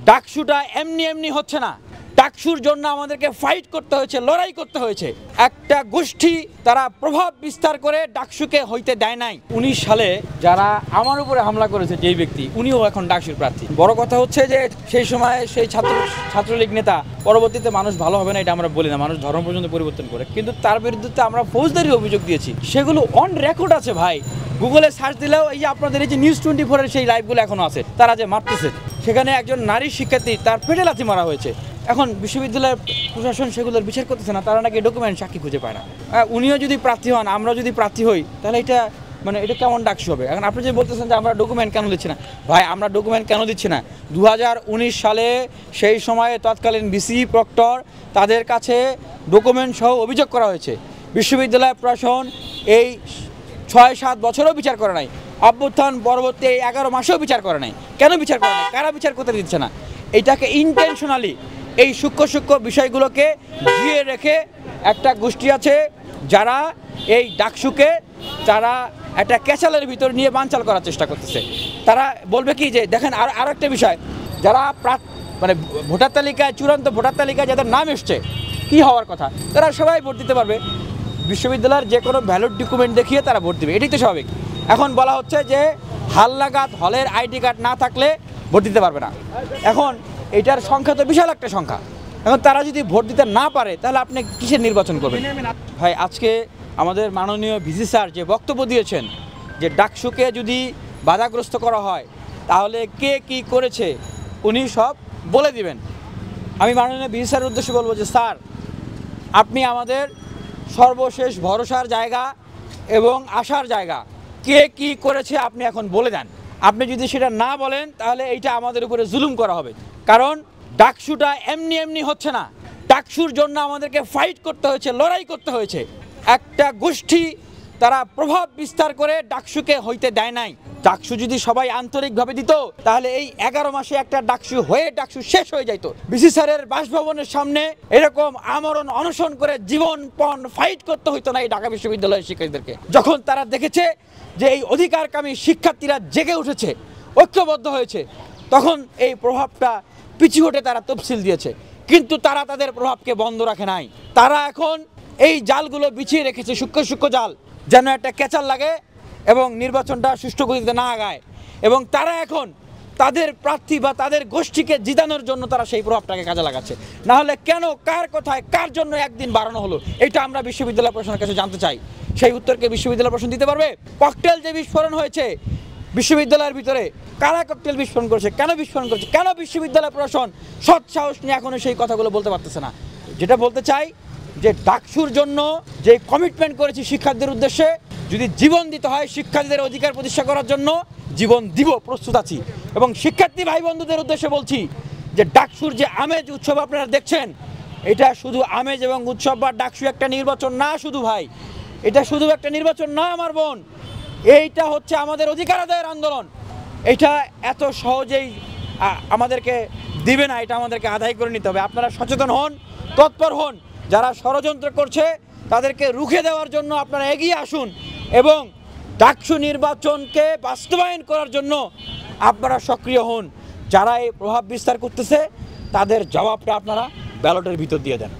ডাকসুটা এমনি এমনি হচ্ছে না। ডাকসুর জন্য আমাদেরকে ফাইট করতে হয়েছে, লড়াই করতে হয়েছে। একটা গোষ্ঠী তারা প্রভাব বিস্তার করে ডাকসুকে হইতে দেয় নাই। 19 সালে যারা আমার উপরে হামলা করেছে যেই ব্যক্তি, উনিও এখন ডাকসুর প্রার্থী। বড় কথা হচ্ছে যে সেই সময় সেই ছাত্রলীগ নেতা, পরবর্তীতে মানুষ ভালো হবে না এটা আমরা বলি না, মানুষ ধর্ম পর্যন্ত পরিবর্তন করে, কিন্তু তার বিরুদ্ধে আমরা ফৌজদারি অভিযোগ দিয়েছি, সেগুলো অন রেকর্ড আছে ভাই। গুগলে সার্চ দিলেও এই যে আপনাদের এই যে নিউজ 24-এর সেই লাইভগুলো এখনো আছে। তারা যে মারতেছে, সেখানে একজন নারী শিক্ষার্থী তার পেটে লাথি মারা হয়েছে। এখন বিশ্ববিদ্যালয়ের প্রশাসন সেগুলোর বিচার করতেছে না, তারা নাকি ডকুমেন্ট সাক্ষী খুঁজে পায় না। উনিও যদি প্রার্থী হন, আমরা যদি প্রার্থী হই, তাহলে এটা এটা কেমন ডাকসু হবে? এখন আপনি যে বলতেছেন যে আমরা ডকুমেন্ট কেন দিচ্ছি না, ভাই আমরা ডকুমেন্ট কেন দিচ্ছি না? 2019 সালে সেই সময়ে তৎকালীন ভিসি প্রক্টর তাদের কাছে ডকুমেন্ট সহ অভিযোগ করা হয়েছে। বিশ্ববিদ্যালয় প্রশাসন এই 6-7 বছরও বিচার করে নাই, অভ্যুত্থান পরবর্তী 11 মাসেও বিচার করে নাই। কেন বিচার করে নাই? কারা বিচার করতে দিচ্ছে না? এটাকে ইন্টেনশনালি এই সূক্ষ্ম বিষয়গুলোকে ঘিরে রেখে একটা গোষ্ঠী আছে যারা এই ডাকসুকে তারা একটা ক্যাচালের ভিতর নিয়ে বানচাল করার চেষ্টা করতেছে। তারা বলবে কি যে দেখেন আর একটা বিষয়, যারা ভোটার তালিকায়, চূড়ান্ত ভোটার তালিকায় যাদের নাম এসছে, কি হওয়ার কথা, তারা সবাই ভোট দিতে পারবে। বিশ্ববিদ্যালয়ের যে কোনো ভ্যালিড ডকুমেন্ট দেখিয়ে তারা ভোট দেবে, এটাই তো স্বাভাবিক। এখন বলা হচ্ছে যে হালনাগাদ হলের আইডি কার্ড না থাকলে ভোট দিতে পারবে না। এখন এটার সংখ্যা তো বিশাল একটা সংখ্যা। এখন তারা যদি ভোট দিতে না পারে, তাহলে আপনি কিসের নির্বাচন করবেন? ভাই আজকে আমাদের মাননীয় ভিসি স্যার যে বক্তব্য দিয়েছেন যে ডাকসুকে যদি বাধাগ্রস্ত করা হয় তাহলে কে কি করেছে উনি সব বলে দিবেন। আমি মাননীয় ভিসি স্যারের উদ্দেশ্যে বলবো যে স্যার, আপনি আমাদের সর্বশেষ ভরসার জায়গা এবং আশার জায়গা, কে কি করেছে আপনি এখন বলে দেন। আপনি যদি সেটা না বলেন তাহলে এইটা আমাদের উপরে জুলুম করা হবে। কারণ ডাকসুটা এমনি এমনি হচ্ছে না। ডাকসুর জন্য আমাদেরকে ফাইট করতে হয়েছে, লড়াই করতে হয়েছে। একটা গোষ্ঠী তারা প্রভাব বিস্তার করে ডাকসুকে হইতে দেয় নাই। ডাকসু যদি সবাই আন্তরিকভাবে দিত, তাহলে এই 11 মাসে একটা ডাকসু হয়ে ডাকসু শেষ হয়ে যাইতো। ভিসি স্যারের বাসভবনের সামনে এরকম আমরণ অনশন করে জীবনপণ ফাইট করতে হইতো না এই ঢাকা বিশ্ববিদ্যালয়ের শিক্ষার্থীদেরকে। যখন তারা দেখেছে যে এই অধিকারকামী শিক্ষার্থীরা জেগে উঠেছে, ঐক্যবদ্ধ হয়েছে, তখন এই প্রভাবটা পিছু হটে তারা তফসিল দিয়েছে। কিন্তু তারা তাদের প্রভাবকে বন্ধ রাখে নাই। তারা এখন এই জালগুলো বিছিয়ে রেখেছে, সূক্ষ্ম জাল, যেন একটা ক্যাচাল লাগে এবং নির্বাচনটা সুষ্ঠু গতিতে না আগায়। এবং তারা এখন তাদের প্রার্থী বা তাদের গোষ্ঠীকে জিতানোর জন্য তারা সেই প্রভাবটাকে কাজে লাগাচ্ছে। না হলে কেন, কার কথায়, কার জন্য একদিন বাড়ানো হলো, এটা আমরা বিশ্ববিদ্যালয় প্রশাসনের কাছে জানতে চাই। সেই উত্তরকে বিশ্ববিদ্যালয় প্রশাসন দিতে পারবে? ককটেল যে বিস্ফোরণ হয়েছে বিশ্ববিদ্যালয়ের ভিতরে, কারা ককটেল বিস্ফোরণ করেছে, কেন বিস্ফোরণ করেছে, কেন বিশ্ববিদ্যালয় প্রশাসন সৎ সাহস নিয়ে এখনো সেই কথাগুলো বলতে পারতেছে না? যেটা বলতে চাই যে ডাকসুর জন্য যে কমিটমেন্ট করেছি শিক্ষার্থীদের উদ্দেশ্যে, যদি জীবন দিতে হয় শিক্ষার্থীদের অধিকার প্রতিষ্ঠা করার জন্য, জীবন দিব, প্রস্তুত আছি। এবং শিক্ষার্থী ভাই বন্ধুদের উদ্দেশ্যে বলছি যে ডাকসুর যে আমেজ উৎসব আপনারা দেখছেন, এটা শুধু আমেজ এবং উৎসব বা ডাকসু একটা নির্বাচন না। শুধু ভাই, এটা শুধু একটা নির্বাচন না আমার বোন, এইটা হচ্ছে আমাদের অধিকার আদায়ের আন্দোলন। এটা এত সহজেই আমাদেরকে দিবে না, এটা আমাদেরকে আদায় করে নিতে হবে। আপনারা সচেতন হন, তৎপর হন। যারা ষড়যন্ত্র করছে তাদেরকে রুখে দেওয়ার জন্য আপনারা এগিয়ে আসুন এবং ডাকসু নির্বাচনকে বাস্তবায়ন করার জন্য আপনারা সক্রিয় হন। যারা এই প্রভাব বিস্তার করতেছে তাদের জবাবটা আপনারা ব্যালটের ভিতর দিয়ে দেন।